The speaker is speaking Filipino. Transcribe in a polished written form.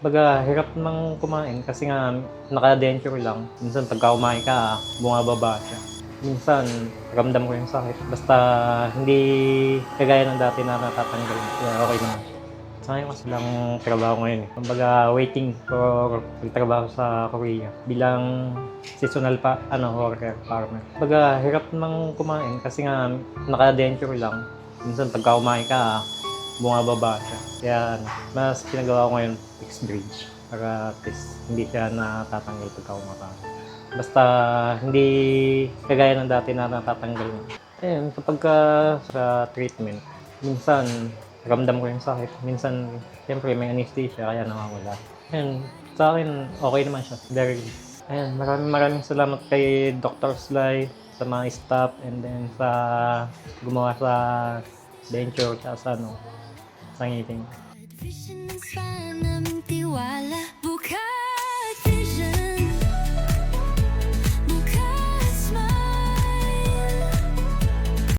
Baga, hirap nang kumain kasi nga naka-denture lang. Minsan pagka kumain ka, bumababa siya. Minsan, ramdam ko yung sakit. Basta hindi kagaya ng dati na natatanggal. Kaya okay naman siya. Sa ngayon kasi lang trabaho ngayon eh. Kumbaga, waiting for magtrabaho sa Korea bilang seasonal worker, farmer. Baga, hirap nang kumain kasi nga naka-denture lang. Minsan pagka kumain ka, bumababa siya. Kaya mas pinagawa ko ngayon fixed bridge para at least hindi siya natatanggal pagka kumakain. Basta hindi kagaya ng dati na natatanggal na. Ayun, kapagka sa treatment, minsan ramdam ko yung sakit. Minsan, siyempre may anesthesia kaya nawawala. Ayun, sa akin okay naman siya. Very good. Ayun, maraming salamat kay Dr. Sly sa mga staff and then sa gumawa sa denture at sa sa ngipin.